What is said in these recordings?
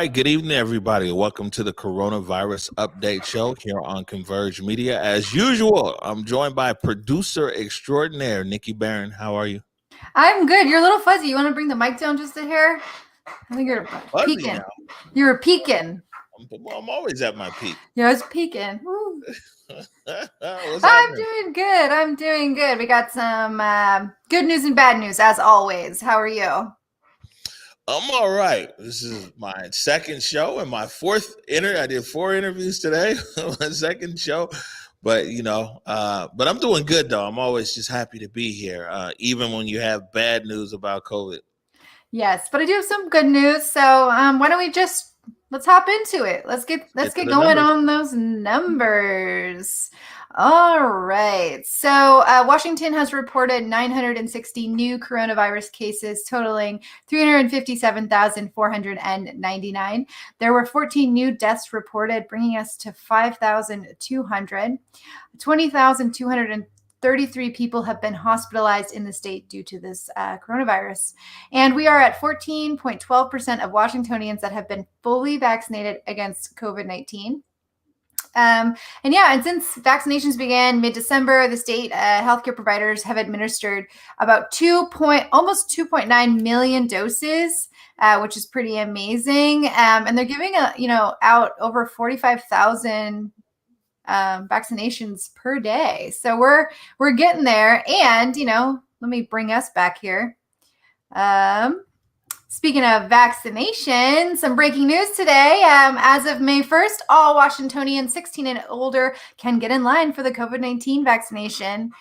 right, good evening, everybody. Welcome to the Coronavirus Update Show here on Converge Media. As usual, I'm joined by producer extraordinaire, Nikki Barron. How are you? I'm good. You're a little fuzzy. You want to bring the mic down just a hair? I think you're Fuzzy peeking. now. You're peeking. I'm always at my peak. Yeah, it's peeking. Woo. What's I'm happening? doing good. I'm doing good. We got some good news and bad news, as always. How are you? I'm all right. This is my second show and my fourth I did 4 interviews today. My second show. But but I'm doing good though. I'm always just happy to be here, even when you have bad news about COVID. Yes, but I do have some good news. So why don't we let's hop into it. Let's get going numbers. on those numbers. All right. So Washington has reported 960 new coronavirus cases, totaling 357,499. There were 14 new deaths reported, bringing us to 5,200. 20,233 people have been hospitalized in the state due to this coronavirus. And we are at 14.12% of Washingtonians that have been fully vaccinated against COVID-19. And since vaccinations began mid-December, the state healthcare providers have administered about almost 2.9 million doses, which is pretty amazing. And they're giving out over 45,000 vaccinations per day. So we're getting there. And let me bring us back here. Speaking of vaccination, some breaking news today. As of May 1st, all Washingtonians 16 and older can get in line for the COVID-19 vaccination.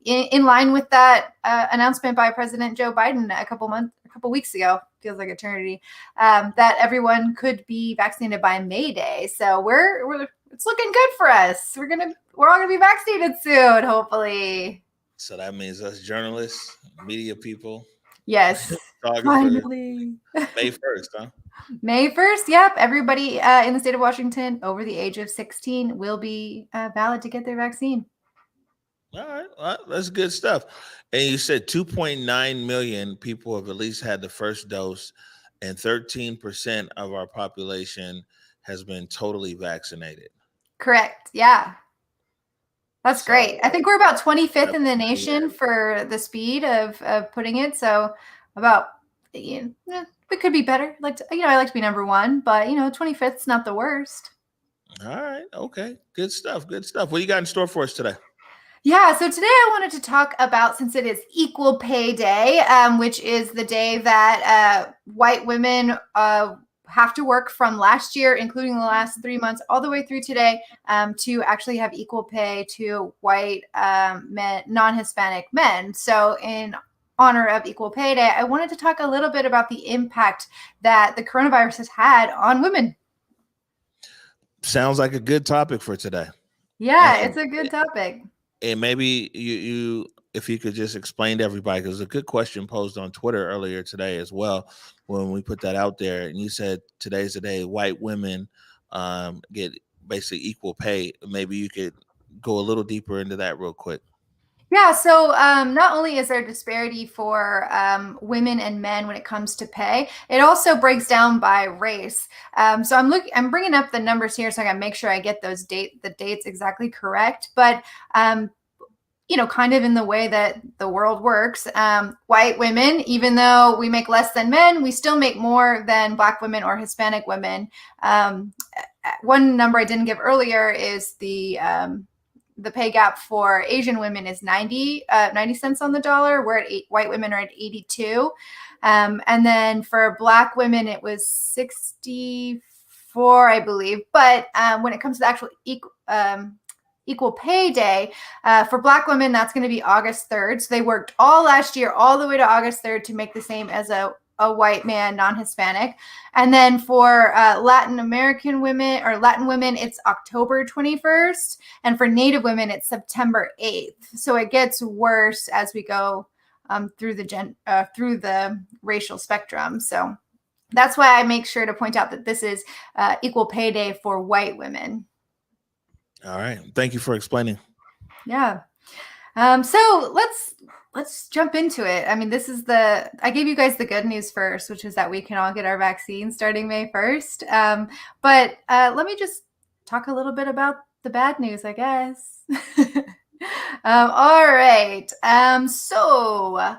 In line with that announcement by President Joe Biden a couple weeks ago, feels like eternity, that everyone could be vaccinated by May Day. So it's looking good for us. We're all gonna be vaccinated soon, hopefully. So that means us journalists, media people. Yes. Finally. May 1st, huh? May 1st, yep. Everybody in the state of Washington over the age of 16 will be valid to get their vaccine. All right. Well, that's good stuff. And you said 2.9 million people have at least had the first dose, and 13% of our population has been totally vaccinated. Correct. Yeah. That's great. I think we're about 25th in the nation for the speed of putting it. So about, we could be better. I like to be number 1, but 25th is not the worst. All right. Okay. Good stuff. Good stuff. What do you got in store for us today? Yeah, so today I wanted to talk about, since it is Equal Pay Day, which is the day that white women have to work from last year, including the last 3 months, all the way through today, to actually have equal pay to white men, non-Hispanic men. So in honor of Equal Pay Day, I wanted to talk a little bit about the impact that the coronavirus has had on women. Sounds like a good topic for today. Yeah, it's a good topic. And maybe you if you could just explain to everybody, because it's a good question posed on Twitter earlier today as well, when we put that out there, and you said today's the day white women get basically equal pay. Maybe you could go a little deeper into that real quick. Yeah, so not only is there disparity for women and men when it comes to pay, it also breaks down by race. So I'm bringing up the numbers here so I can make sure I get the dates exactly correct. But kind of in the way that the world works, white women, even though we make less than men, we still make more than Black women or Hispanic women. One number I didn't give earlier is the pay gap for Asian women is 90 cents on the dollar. We're at white women are at 82. And then for Black women, it was 64, I believe. But when it comes to the actual Equal Pay Day, for Black women, that's going to be August 3rd. So they worked all last year, all the way to August 3rd to make the same as a white man, non-Hispanic. And then for Latin women, it's October 21st. And for Native women, it's September 8th. So it gets worse as we go through the racial spectrum. So that's why I make sure to point out that this is Equal Pay Day for white women. All right. Thank you for explaining. Yeah. So let's jump into it. I mean, I gave you guys the good news first, which is that we can all get our vaccine starting May 1st. But let me just talk a little bit about the bad news, I guess. All right. So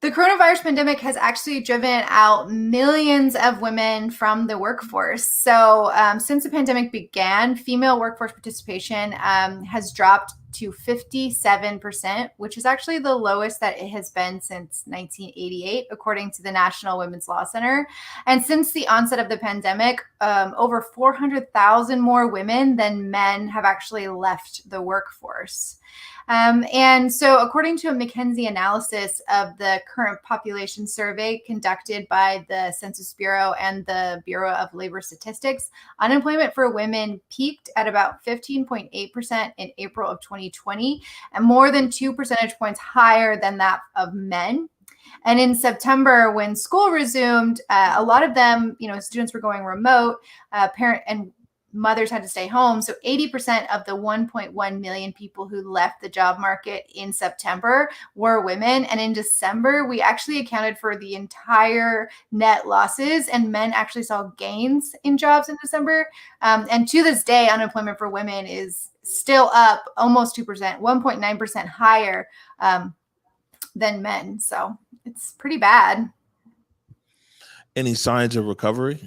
the coronavirus pandemic has actually driven out millions of women from the workforce. So, since the pandemic began, female workforce participation has dropped to 57%, which is actually the lowest that it has been since 1988, according to the National Women's Law Center. And since the onset of the pandemic, over 400,000 more women than men have actually left the workforce. And so, according to a McKinsey analysis of the current population survey conducted by the Census Bureau and the Bureau of Labor Statistics, unemployment for women peaked at about 15.8% in April of 2020, and more than 2 percentage points higher than that of men. And in September, when school resumed, a lot of them, students were going remote, parent and mothers had to stay home. So 80% of the 1.1 million people who left the job market in September were women. And in December, we actually accounted for the entire net losses, and men actually saw gains in jobs in December. And to this day, unemployment for women is still up almost 2%, 1.9% higher than men. So it's pretty bad. Any signs of recovery?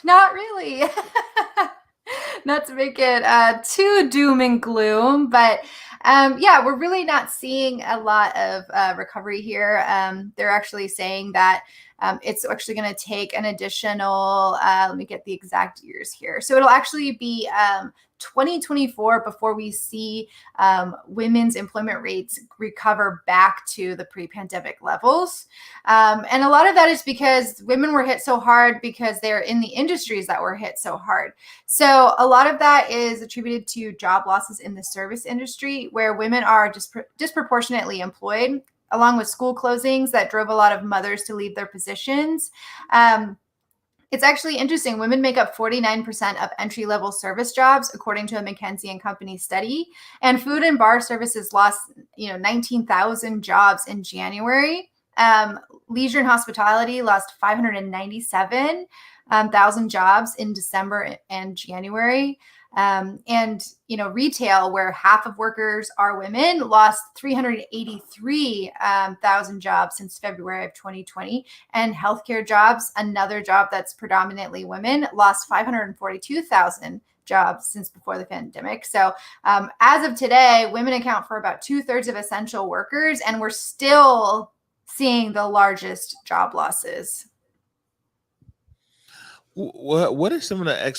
Not really. Not to make it too doom and gloom, but yeah, we're really not seeing a lot of recovery here. They're actually saying that it's actually going to take an additional, let me get the exact years here. So it'll actually be 2024 before we see women's employment rates recover back to the pre-pandemic levels. And a lot of that is because women were hit so hard because they're in the industries that were hit so hard. So a lot of that is attributed to job losses in the service industry, where women are disproportionately employed, along with school closings that drove a lot of mothers to leave their positions. It's actually interesting. Women make up 49% of entry-level service jobs, according to a McKinsey and Company study. And food and bar services lost, 19,000 jobs in January. Leisure and hospitality lost 597,000 jobs in December and January. And retail, where half of workers are women, lost 383,000 jobs since February of 2020. And healthcare jobs, another job that's predominantly women, lost 542,000 jobs since before the pandemic. So as of today, women account for about 2/3 of essential workers, and we're still seeing the largest job losses. What are some of the if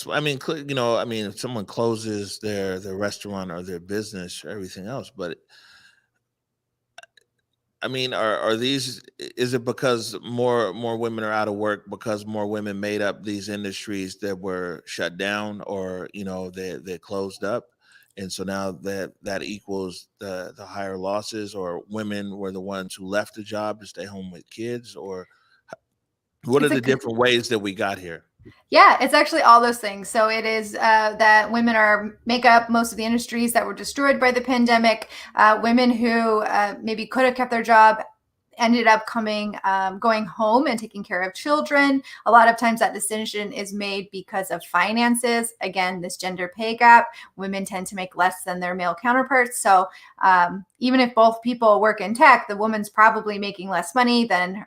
someone closes their restaurant or their business or everything else, but are these, is it because more women are out of work because more women made up these industries that were shut down, or they closed up, and so now that equals the higher losses, or women were the ones who left the job to stay home with kids, or what are the different ways that we got here? Yeah, it's actually all those things. So it is that women make up most of the industries that were destroyed by the pandemic. Women who maybe could have kept their job ended up going home and taking care of children. A lot of times that decision is made because of finances. Again, this gender pay gap, women tend to make less than their male counterparts. So even if both people work in tech, the woman's probably making less money than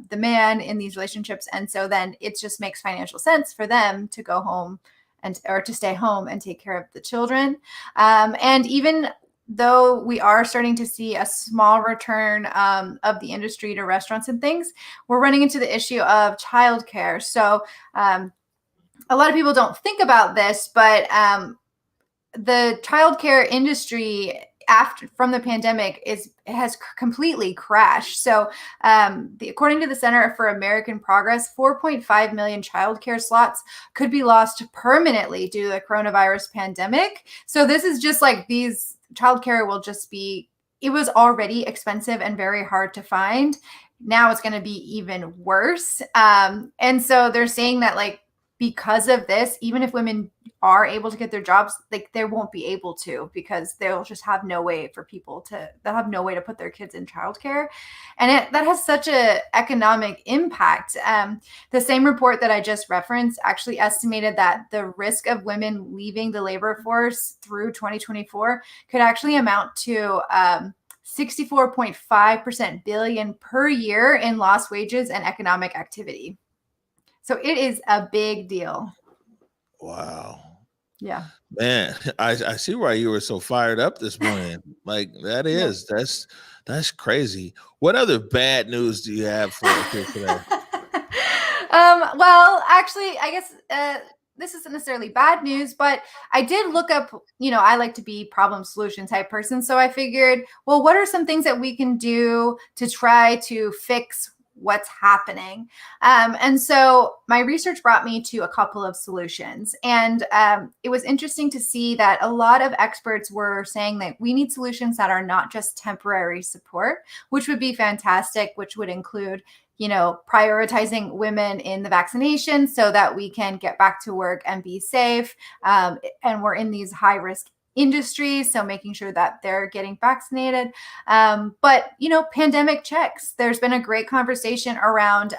the man in these relationships. And so then it just makes financial sense for them to go home or to stay home and take care of the children. And even though we are starting to see a small return of the industry to restaurants and things, we're running into the issue of childcare. So a lot of people don't think about this, but the childcare industry from the pandemic has completely crashed. So according to the Center for American Progress, 4.5 million childcare slots could be lost permanently due to the coronavirus pandemic. So this is just like these childcare will just be, it was already expensive and very hard to find. Now it's going to be even worse. And so they're saying that because of this, even if women are able to get their jobs, like they won't be able to, because they'll just have no way for people to, they'll have no way to put their kids in childcare. And that has such a economic impact. The same report that I just referenced actually estimated that the risk of women leaving the labor force through 2024 could actually amount to 64.5% billion per year in lost wages and economic activity. So it is a big deal. Wow. Yeah. Man, I see why you were so fired up this morning. Like that's crazy. What other bad news do you have for us here today? Well, actually, I guess this isn't necessarily bad news, but I did look up, I like to be problem solution type person. So I figured, well, what are some things that we can do to try to fix what's happening? And so my research brought me to a couple of solutions. And it was interesting to see that a lot of experts were saying that we need solutions that are not just temporary support, which would be fantastic, which would include prioritizing women in the vaccination so that we can get back to work and be safe. And we're in these high risk industries, so making sure that they're getting vaccinated. But pandemic checks. There's been a great conversation around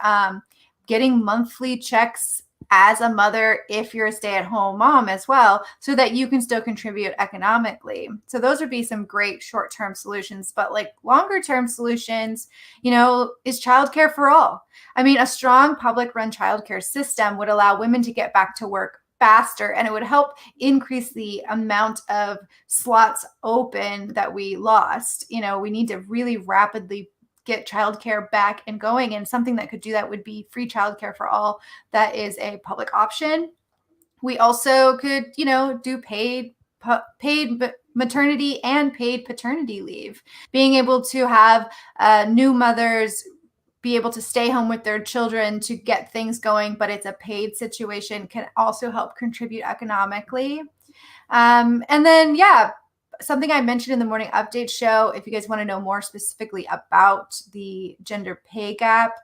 getting monthly checks as a mother if you're a stay-at-home mom as well, so that you can still contribute economically. So those would be some great short-term solutions. But like longer-term solutions, is childcare for all. I mean, a strong public-run childcare system would allow women to get back to work faster, and it would help increase the amount of slots open that we lost. We need to really rapidly get childcare back and going. And something that could do that would be free childcare for all. That is a public option. We also could, do paid maternity and paid paternity leave. Being able to have new mothers be able to stay home with their children to get things going, but it's a paid situation, can also help contribute economically. And then, something I mentioned in the morning update show, if you guys want to know more specifically about the gender pay gap,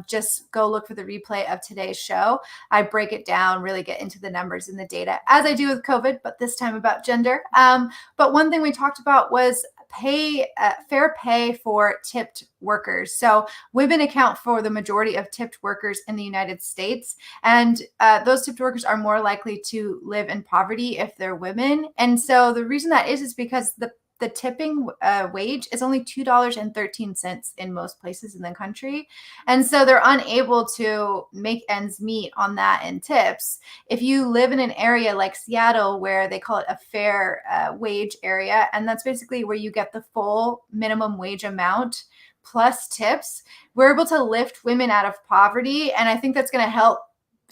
just go look for the replay of today's show. I break it down, really get into the numbers and the data, as I do with COVID, but this time about gender. But one thing we talked about was fair pay for tipped workers. So women account for the majority of tipped workers in the United States. And those tipped workers are more likely to live in poverty if they're women. And so the reason that is because the tipping wage is only $2.13 in most places in the country. And so they're unable to make ends meet on that in tips. If you live in an area like Seattle, where they call it a fair wage area, and that's basically where you get the full minimum wage amount plus tips, we're able to lift women out of poverty. And I think that's going to help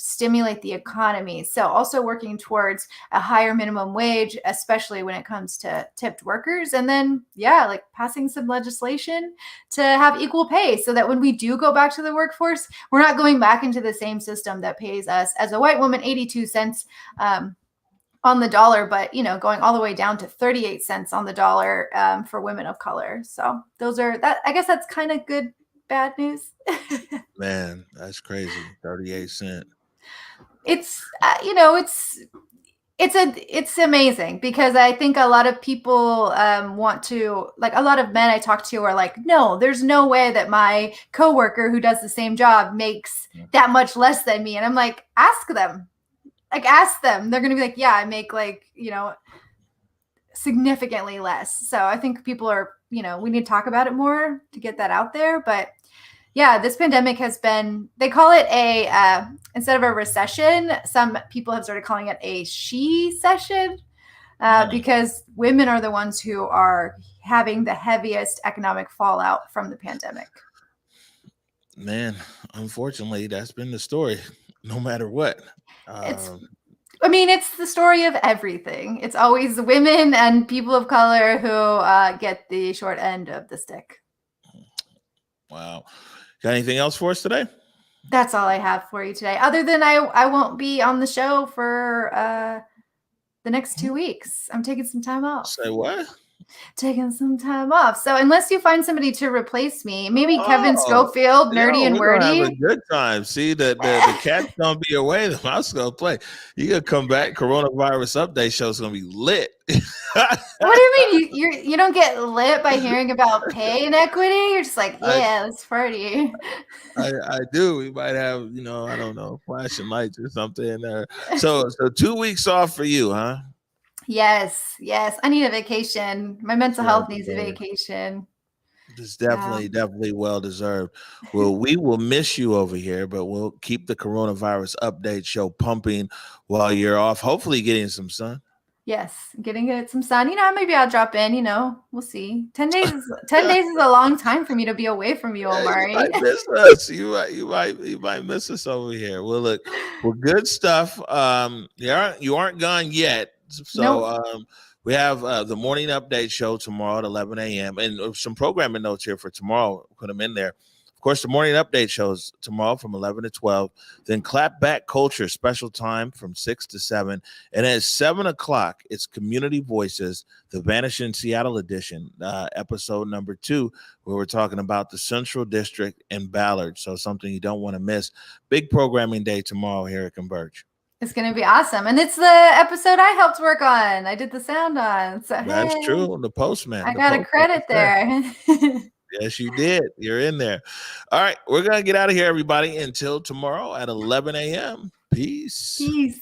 stimulate the economy. So also working towards a higher minimum wage, especially when it comes to tipped workers. And then, like passing some legislation to have equal pay, so that when we do go back to the workforce, we're not going back into the same system that pays us as a white woman 82 cents on the dollar, but going all the way down to 38 cents on the dollar for women of color. So those are that. I guess that's kind of good, bad news. Man, that's crazy. 38 cents. It's it's amazing, because I think a lot of people want to, like, a lot of men I talk to are like, no, there's no way that my coworker who does the same job makes that much less than me. And I'm like, ask them. They're going to be like, yeah, I make significantly less. So I think people are, we need to talk about it more to get that out there. But this pandemic has been, they call it instead of a recession, some people have started calling it a she-cession, because women are the ones who are having the heaviest economic fallout from the pandemic. Man, unfortunately, that's been the story, no matter what. It's the story of everything. It's always women and people of color who get the short end of the stick. Wow. Got anything else for us today? That's all I have for you today. Other than I won't be on the show for the next 2 weeks. I'm taking some time off. Say what? Taking some time off. So unless you find somebody to replace me, maybe Kevin Oh, Schofield, nerdy yo, and we're gonna have a wordy. good time. See, the cat's gonna be away. The mouse gonna play. You gonna come back. Coronavirus update show's gonna be lit. What do you mean? You don't get lit by hearing about pay inequity? You're just like, I, yeah, let's party. I do. We might have, I don't know, flashing lights or something. So 2 weeks off for you, huh? Yes, yes. I need a vacation. My mental Well health needs a deserved. vacation. It's Yeah. definitely well deserved. Well, we will miss you over here, but we'll keep the coronavirus update show pumping while you're off. Hopefully, getting some sun. Yes, getting some sun. Maybe I'll drop in, we'll see. 10 days is a long time for me to be away from you, Yeah, you Omari. might miss us. You might miss us over here. Well, look, well, good stuff. You aren't gone yet. So Nope. we have the morning update show tomorrow at 11 a.m. and some programming notes here for tomorrow. Put them in there. Of course, the morning update shows tomorrow from 11 to 12. Then Clapback Culture special time from 6 to 7. And at 7 o'clock, it's Community Voices, the Vanishing Seattle edition, episode number 2, where we're talking about the Central District and Ballard. So something you don't want to miss. Big programming day tomorrow here at Converge. It's going to be awesome. And it's the episode I helped work on. I did the sound on. So, That's hey, true. The postman. I The got a postman is credit there. there. Yes, you did. You're in there. All right. We're going to get out of here, everybody, until tomorrow at 11 a.m. Peace. Peace.